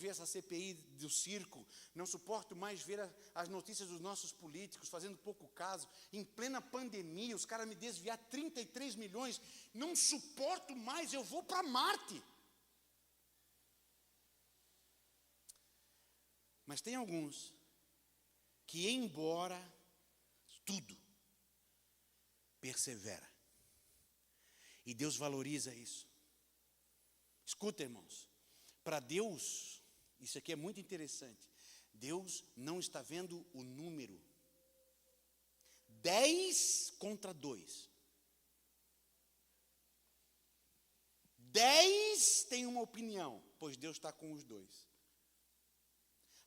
essa CPI do circo, não suporto mais ver as notícias dos nossos políticos fazendo pouco caso, em plena pandemia, os caras me desviar 33 milhões, não suporto mais, eu vou para Marte. Mas tem alguns que, embora tudo, persevera. E Deus valoriza isso. Escuta, irmãos, para Deus, isso aqui é muito interessante. Deus não está vendo o número. 10 contra 2. 10 tem uma opinião, pois Deus está com os 2.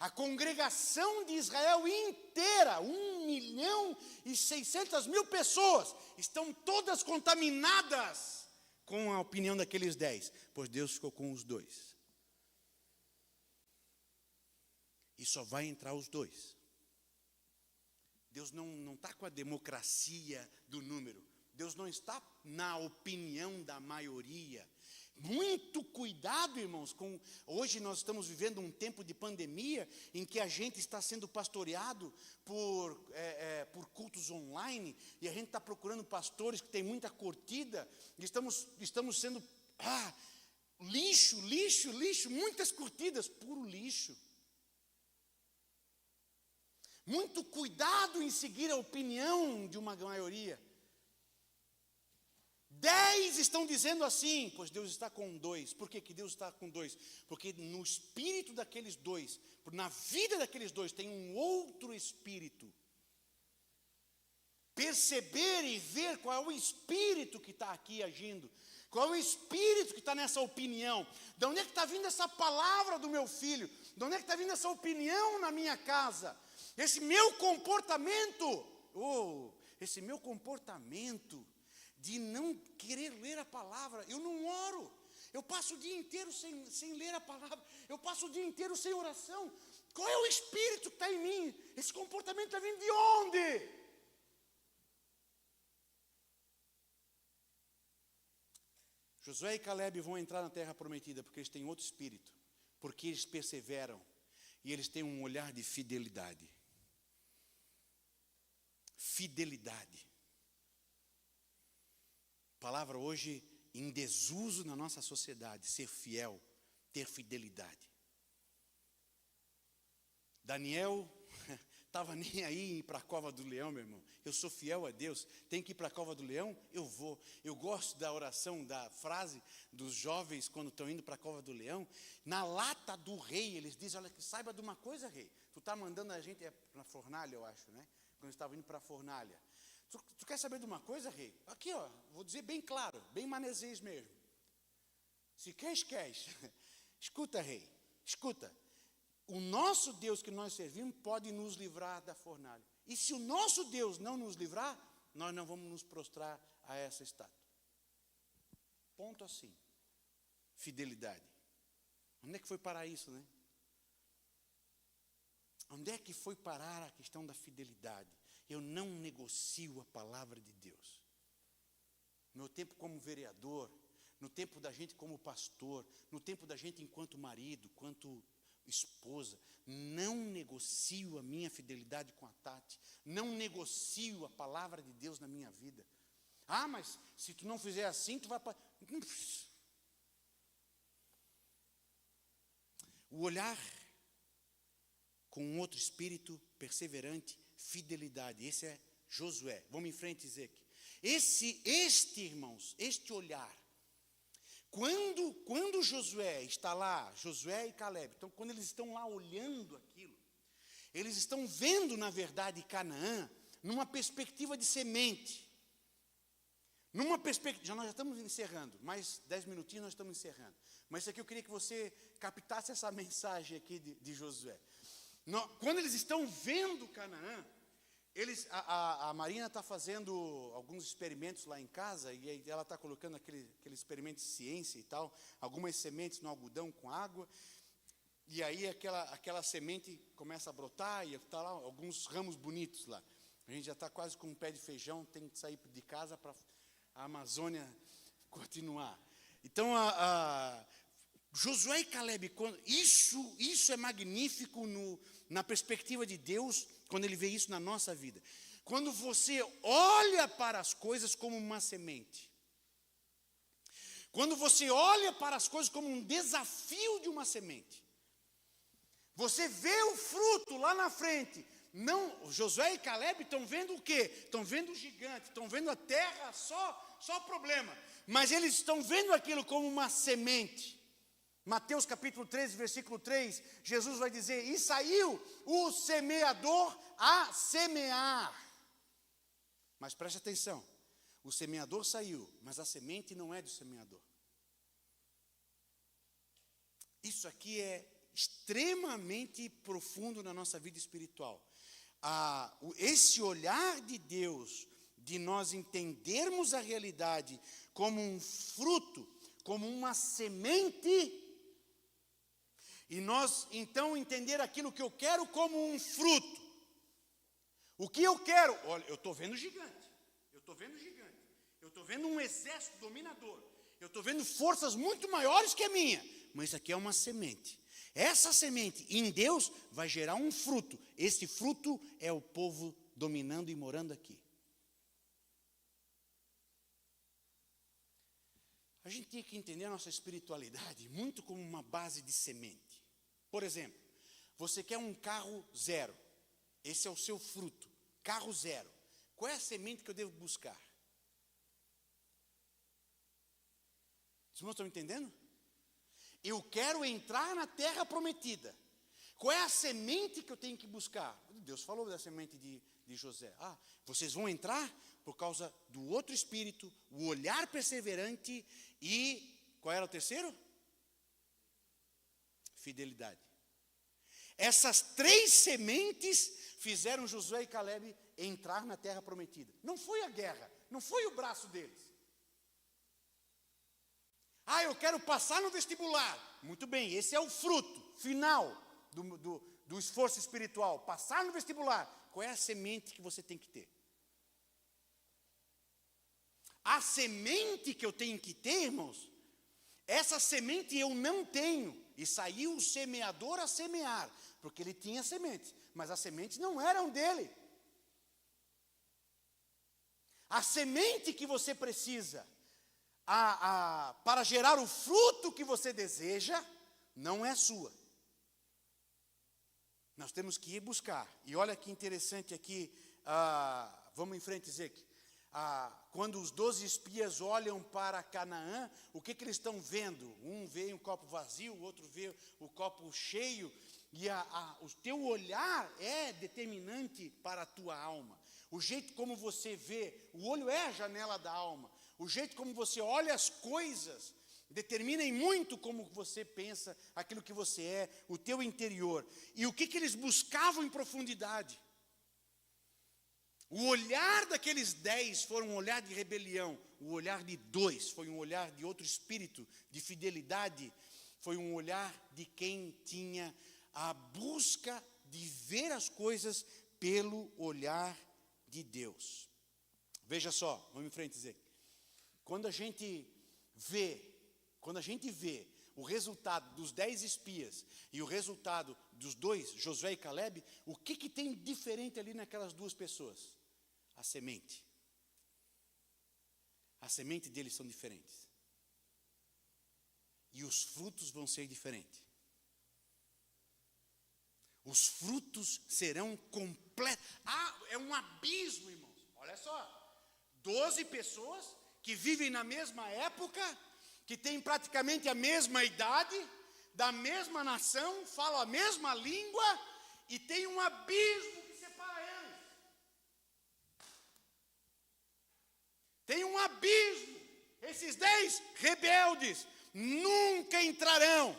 A congregação de Israel inteira, 1.600.000 pessoas, estão todas contaminadas com a opinião daqueles 10, pois Deus ficou com os 2. E só vai entrar os 2. Deus não está com a democracia do número. Deus não está na opinião da maioria. Muito cuidado, irmãos, hoje nós estamos vivendo um tempo de pandemia em que a gente está sendo pastoreado por cultos online, e a gente está procurando pastores que têm muita curtida, e estamos sendo lixo, muitas curtidas, puro lixo. Muito cuidado em seguir a opinião de uma maioria. 10 estão dizendo assim, pois Deus está com 2. Por que Deus está com 2? Porque no espírito daqueles 2, na vida daqueles 2, tem um outro espírito. Perceber e ver qual é o espírito que está aqui agindo. Qual é o espírito que está nessa opinião. De onde é que está vindo essa palavra do meu filho? De onde é que está vindo essa opinião na minha casa? Esse meu comportamento, de não querer ler a palavra. Eu não oro, eu passo o dia inteiro sem ler a palavra, eu passo o dia inteiro sem oração. Qual é o espírito que está em mim? Esse comportamento está vindo de onde? Josué e Calebe vão entrar na terra prometida porque eles têm outro espírito, porque eles perseveram e eles têm um olhar de fidelidade. Fidelidade. Palavra hoje em desuso na nossa sociedade, ser fiel, ter fidelidade. Daniel estava nem aí em ir para a cova do leão, meu irmão. Eu sou fiel a Deus. Tem que ir para a cova do leão? Eu vou. Eu gosto da oração, da frase dos jovens quando estão indo para a cova do leão. Na lata do rei, eles dizem, olha, saiba de uma coisa, rei. Tu está mandando a gente, na fornalha, eu acho, né? Quando eles estavam indo para a fornalha. Tu quer saber de uma coisa, rei? Aqui, ó, vou dizer bem claro, bem manezês mesmo. Se queres, queres. Escuta, rei, escuta. O nosso Deus que nós servimos pode nos livrar da fornalha. E se o nosso Deus não nos livrar, nós não vamos nos prostrar a essa estátua. Ponto assim. Fidelidade. Onde é que foi parar isso, né? Onde é que foi parar a questão da fidelidade? Eu não negocio a palavra de Deus. No meu tempo como vereador, no tempo da gente como pastor, no tempo da gente enquanto marido, enquanto esposa, não negocio a minha fidelidade com a Tati, não negocio a palavra de Deus na minha vida. Ah, mas se tu não fizer assim, tu vai para... O olhar com um outro espírito perseverante, fidelidade. Esse é Josué. Vamos em frente, Ezequiel. Irmãos, este olhar, quando Josué está lá, Josué e Caleb, então quando eles estão lá olhando aquilo, eles estão vendo, na verdade, Canaã, numa perspectiva de semente. Numa perspectiva, nós já estamos encerrando, mais 10 minutinhos nós estamos encerrando. Mas isso aqui eu queria que você captasse essa mensagem aqui de Josué. Quando eles estão vendo Canaã, a Marina está fazendo alguns experimentos lá em casa, e ela está colocando aquele experimento de ciência e tal, algumas sementes no algodão com água, e aí aquela semente começa a brotar, e está lá alguns ramos bonitos lá. A gente já está quase com um pé de feijão, tem que sair de casa para a Amazônia continuar. Então, Josué e Caleb, isso é magnífico na perspectiva de Deus, quando Ele vê isso na nossa vida. Quando você olha para as coisas como uma semente. Quando você olha para as coisas como um desafio de uma semente. Você vê o fruto lá na frente. Não, Josué e Caleb estão vendo o quê? Estão vendo o gigante, estão vendo a terra, só problema. Mas eles estão vendo aquilo como uma semente. Mateus capítulo 13, versículo 3, Jesus vai dizer, e saiu o semeador a semear. Mas preste atenção, o semeador saiu, mas a semente não é do semeador. Isso aqui é extremamente profundo na nossa vida espiritual. Esse olhar de Deus, de nós entendermos a realidade como um fruto, como uma semente, e nós, então, entender aquilo que eu quero como um fruto. O que eu quero? Olha, eu estou vendo gigante. Eu estou vendo um exército dominador. Eu estou vendo forças muito maiores que a minha. Mas isso aqui é uma semente. Essa semente, em Deus, vai gerar um fruto. Esse fruto é o povo dominando e morando aqui. A gente tem que entender a nossa espiritualidade muito como uma base de semente. Por exemplo, você quer um carro zero. Esse é o seu fruto. Carro zero. Qual é a semente que eu devo buscar? Os irmãos estão entendendo? Eu quero entrar na terra prometida. Qual é a semente que eu tenho que buscar? Deus falou da semente de José. Vocês vão entrar por causa do outro espírito, o olhar perseverante e... Qual era o terceiro? Fidelidade. Essas 3 sementes fizeram Josué e Caleb entrar na terra prometida. Não foi a guerra, não foi o braço deles. Eu quero passar no vestibular. Muito bem, esse é o fruto final do esforço espiritual. Passar no vestibular. Qual é a semente que você tem que ter? A semente que eu tenho que ter, irmãos, essa semente eu não tenho. E saiu o semeador a semear, porque ele tinha sementes, mas as sementes não eram dele. A semente que você precisa para gerar o fruto que você deseja, não é sua. Nós temos que ir buscar. E olha que interessante aqui, vamos em frente, Ezequiel. Quando os 12 espias olham para Canaã, o que eles estão vendo? Um vê um copo vazio, o outro vê o copo cheio. E o teu olhar é determinante para a tua alma. O jeito como você vê, o olho é a janela da alma. O jeito como você olha as coisas determina em muito como você pensa, aquilo que você é, o teu interior. E o que eles buscavam em profundidade? O olhar daqueles 10 foi um olhar de rebelião. O olhar de 2 foi um olhar de outro espírito, de fidelidade. Foi um olhar de quem tinha a busca de ver as coisas pelo olhar de Deus. Veja só, vamos em frente dizer. Quando a gente vê o resultado dos 10 espias e o resultado dos 2, Josué e Caleb, o que tem diferente ali naquelas duas pessoas? A semente. A semente deles são diferentes. E os frutos vão ser diferentes. Os frutos serão completos. É um abismo, irmãos. Olha só. 12 pessoas que vivem na mesma época, que têm praticamente a mesma idade, da mesma nação, falam a mesma língua, e tem um abismo que separa eles. Tem um abismo. Esses 10 rebeldes nunca entrarão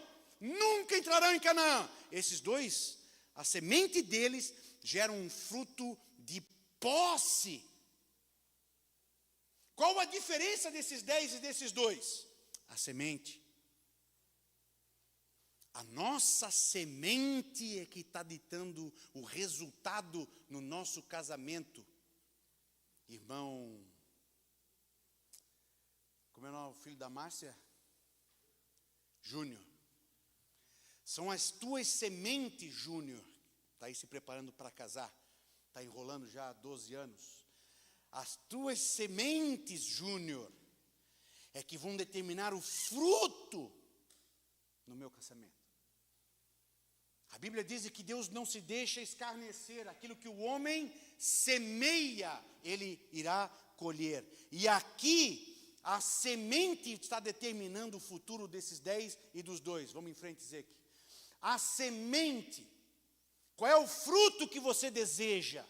em Canaã. Esses 2, a semente deles gera um fruto de posse. Qual a diferença desses 10 e desses 2? A semente. A nossa semente é que está ditando o resultado no nosso casamento. Irmão, como é o nome do filho da Márcia? Júnior. São as tuas sementes, Júnior. Está aí se preparando para casar. Está enrolando já há 12 anos. As tuas sementes, Júnior, é que vão determinar o fruto no meu casamento. A Bíblia diz que Deus não se deixa escarnecer. Aquilo que o homem semeia, ele irá colher. E aqui, a semente está determinando o futuro desses 10 e dos 2. Vamos em frente, Ezequiel. A semente. Qual é o fruto que você deseja?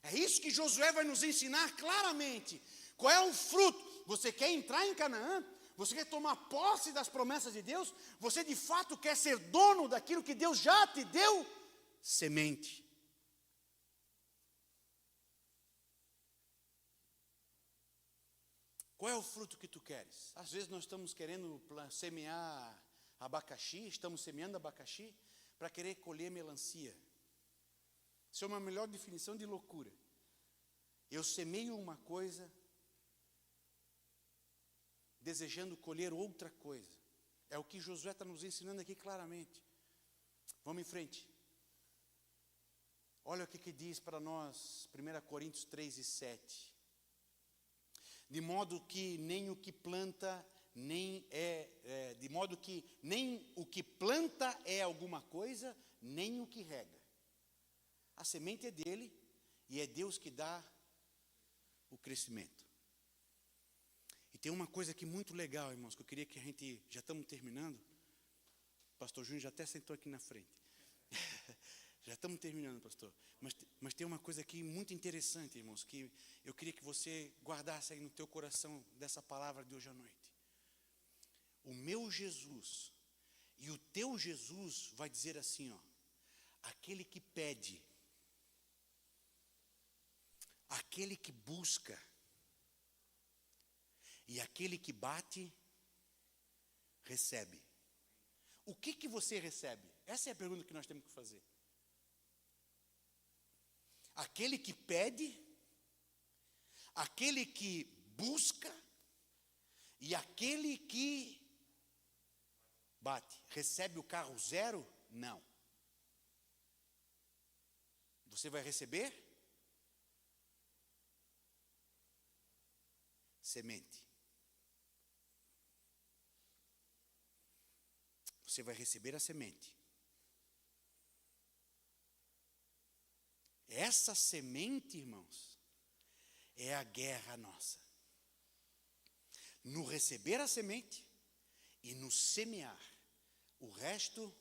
É isso que Josué vai nos ensinar claramente. Qual é o fruto? Você quer entrar em Canaã? Você quer tomar posse das promessas de Deus? Você de fato quer ser dono daquilo que Deus já te deu? Semente. Qual é o fruto que tu queres? Às vezes nós estamos querendo semear abacaxi, estamos semeando abacaxi para querer colher melancia. Isso é uma melhor definição de loucura. Eu semeio uma coisa, desejando colher outra coisa. É o que Josué está nos ensinando aqui claramente. Vamos em frente. Olha o que diz para nós, 1 Coríntios 3 e 7. De modo que nem o que planta, de modo que nem o que planta é alguma coisa, nem o que rega. A semente é dele e é Deus que dá o crescimento. E tem uma coisa aqui muito legal, irmãos, que eu queria que a gente, já estamos terminando, o pastor Júnior já até sentou aqui na frente. Já estamos terminando, pastor. Mas tem uma coisa aqui muito interessante, irmãos, que eu queria que você guardasse aí no teu coração dessa palavra de hoje à noite. O meu Jesus e o teu Jesus vai dizer assim, ó, aquele que pede, aquele que busca e aquele que bate, recebe. O que você recebe? Essa é a pergunta que nós temos que fazer. Aquele que pede, aquele que busca e aquele que bate. Recebe o carro zero? Não. Você vai receber semente. Você vai receber a semente. essa semente, irmãos, é a guerra nossa. No receber a semente e no semear. O resto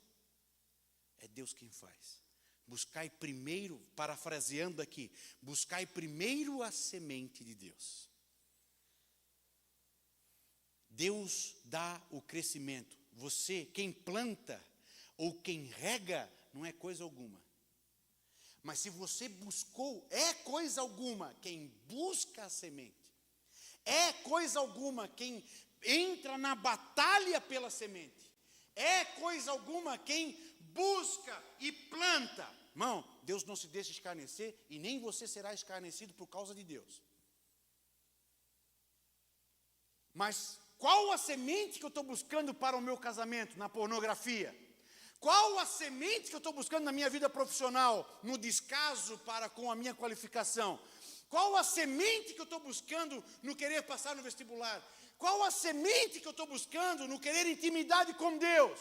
é Deus quem faz. Buscai primeiro, parafraseando aqui, buscai primeiro a semente de Deus. Deus dá o crescimento. Você, quem planta ou quem rega, não é coisa alguma. Mas se você buscou, é coisa alguma quem busca a semente. É coisa alguma quem entra na batalha pela semente. É coisa alguma quem busca e planta. Irmão, Deus não se deixa escarnecer e nem você será escarnecido por causa de Deus. Mas qual a semente que eu estou buscando para o meu casamento? Na pornografia. Qual a semente que eu estou buscando na minha vida profissional? No descaso para com a minha qualificação? Qual a semente que eu estou buscando no querer passar no vestibular? Qual a semente que eu estou buscando no querer intimidade com Deus?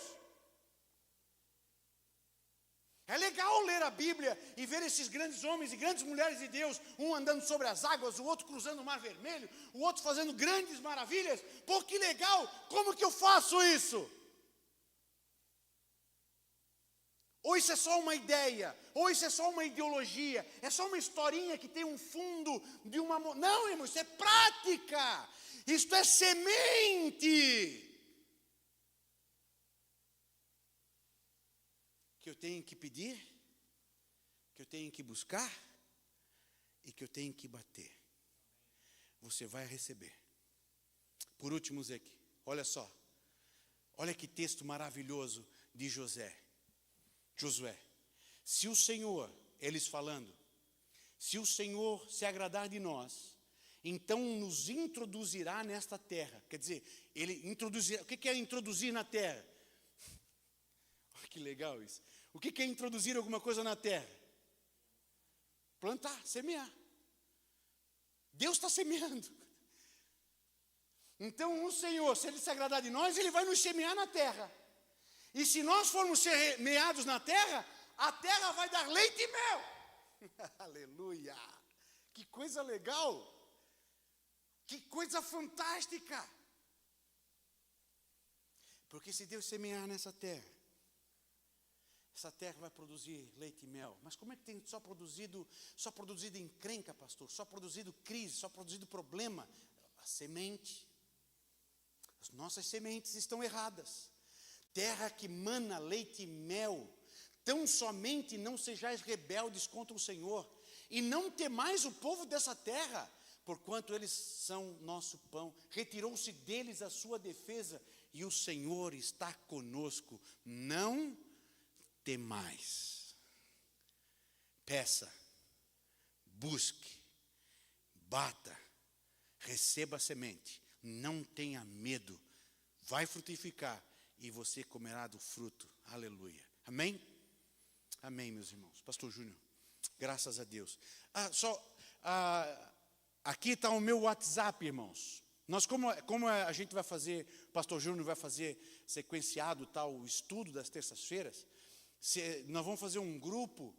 É legal ler a Bíblia e ver esses grandes homens e grandes mulheres de Deus, um andando sobre as águas, o outro cruzando o Mar Vermelho, o outro fazendo grandes maravilhas. Pô, que legal! Como que eu faço isso? Ou isso é só uma ideia, ou isso é só uma ideologia, é só uma historinha que tem um fundo de uma... Não, irmão, isso é prática, isto é semente. Que eu tenho que pedir, que eu tenho que buscar e que eu tenho que bater. Você vai receber. Por último, Zeque, olha só, olha que texto maravilhoso de Josué. Se o Senhor, eles falando, se o Senhor se agradar de nós, então nos introduzirá nesta terra. Quer dizer, ele introduzirá. O que é introduzir na terra? Que legal isso. O que é introduzir alguma coisa na terra? Plantar, semear. Deus está semeando. Então o Senhor, se Ele se agradar de nós, Ele vai nos semear na terra. E se nós formos semeados na terra, a terra vai dar leite e mel. Aleluia! Que coisa legal! Que coisa fantástica! Porque se Deus semear nessa terra, essa terra vai produzir leite e mel. Mas como é que tem só produzido encrenca, pastor? Só produzido crise, só produzido problema? A semente. As nossas sementes estão erradas. Terra que mana leite e mel, tão somente não sejais rebeldes contra o Senhor, e não temais o povo dessa terra, porquanto eles são nosso pão. Retirou-se deles a sua defesa, e o Senhor está conosco. Não temais. Peça, busque, bata, receba a semente, não tenha medo, vai frutificar, e você comerá do fruto. Aleluia. Amém? Amém, meus irmãos. Pastor Júnior, graças a Deus. Aqui está o meu WhatsApp, irmãos. Nós, como a gente vai fazer, o pastor Júnior vai fazer sequenciado o estudo das terças-feiras, nós vamos fazer um grupo,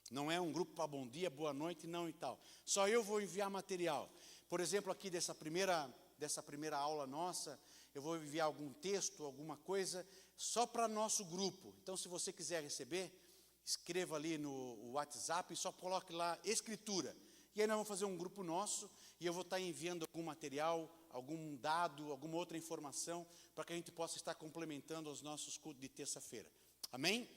não é um grupo para bom dia, boa noite, não e tal. Só eu vou enviar material. Por exemplo, aqui dessa primeira aula nossa, eu vou enviar algum texto, alguma coisa, só para nosso grupo. Então, se você quiser receber, escreva ali no WhatsApp e só coloque lá escritura. E aí nós vamos fazer um grupo nosso e eu vou estar enviando algum material, algum dado, alguma outra informação, para que a gente possa estar complementando os nossos cultos de terça-feira. Amém?